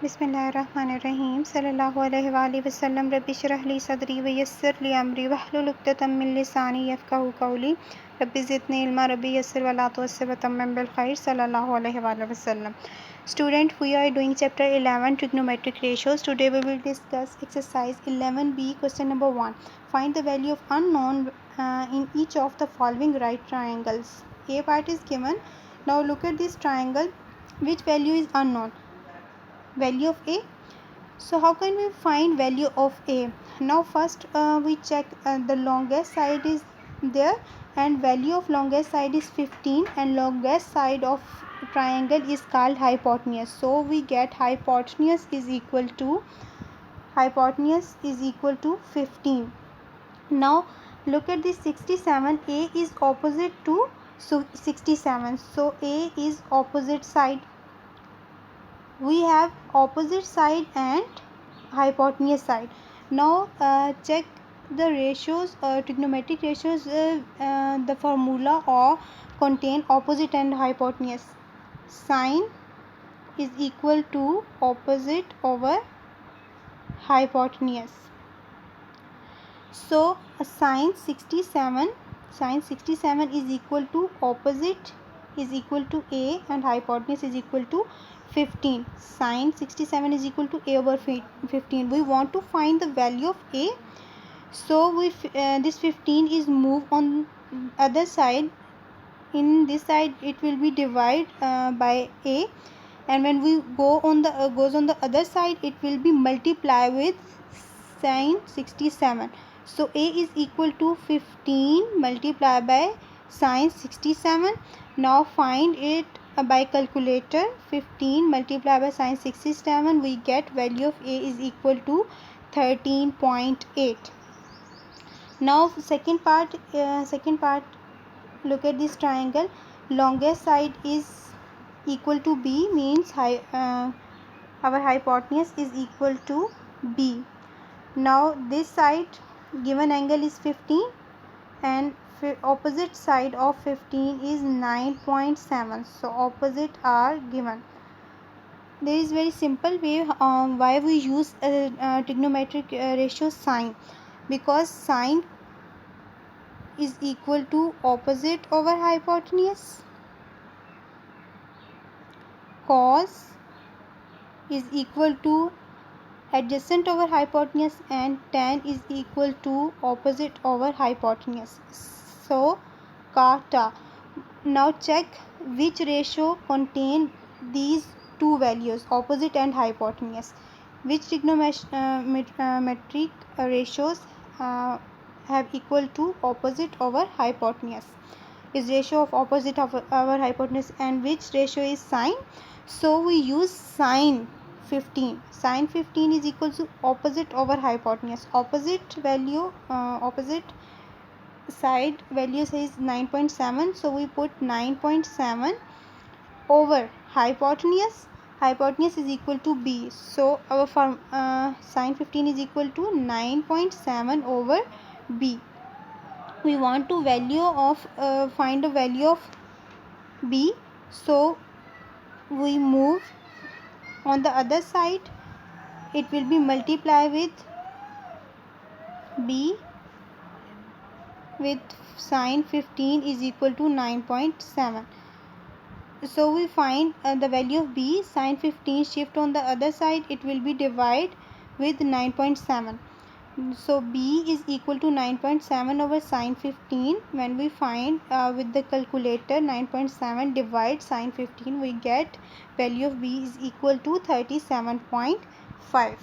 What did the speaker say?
बिस्मिल्लाहिर्रहमानिर्रहीम सल्लल्लाहु अलैहि वसल्लम रब्बि इश्रह ली सदरी व यस्सिर ली अमरी वहलुल उक़दतम मिन लिसानी यफ़क़हू क़ौली रब्बि ज़िदनी इल्मा रब्बि यस्सिर व ला तुअस्सिर व तम्मिम बिल खैर सल्लल्लाहु अलैहि वसल्लम. Student, we are doing chapter 11 trigonometric ratios. Today we will discuss exercise 11b. Question number 1. Find the value of unknown in each of the following right triangles. A part is given. Now look at this triangle. Which value is unknown? Value of A. So how can we find value of A? Now first we check the longest side is there, and value of longest side is 15, and longest side of triangle is called hypotenuse. So we get hypotenuse is equal to 15. Now look at this 67. A is opposite to 67. So A is opposite side. We have opposite side and hypotenuse side. Now check the ratios, trigonometric ratios. The formula or contain opposite and hypotenuse. Sine is equal to opposite over hypotenuse. So sine 67 is equal to opposite is equal to A and hypotenuse is equal to 15. Sine 67 is equal to A over 15. We want to find the value of A. So this 15 is moved on other side. In this side it will be divided by A, and when we go on the goes on the other side it will be multiplied with sine 67. So A is equal to 15 multiplied by sine 67. Now find it by calculator. 15 multiplied by sine 67, we get value of A is equal to 13.8. Now second part, look at this triangle. Longest side is equal to B, means our hypotenuse is equal to B. Now this side given angle is 15 and opposite side of 15 is 9.7. so opposite are given. There is very simple way why we use trigonometric ratio sine, because sine is equal to opposite over hypotenuse, cos is equal to adjacent over hypotenuse, and tan is equal to opposite over hypotenuse. So kata. Now check which ratio contain these two values, opposite and hypotenuse. Which trigonometric ratios have equal to opposite over hypotenuse? Is ratio of opposite over hypotenuse, and which ratio is sine? So we use sine 15. Sine 15 is equal to opposite over hypotenuse. Opposite value, opposite side value is 9.7. So we put 9.7 over hypotenuse. Hypotenuse is equal to B. So our sine 15 is equal to 9.7 over B. We want to find the value of B. So we move on the other side. It will be multiplied with B with sine 15 is equal to 9.7. So we find the value of B. Sine 15 shift on the other side, it will be divided with 9.7. So B is equal to 9.7 over sine 15. When we find with the calculator 9.7 divide sine 15, we get value of B is equal to 37.5.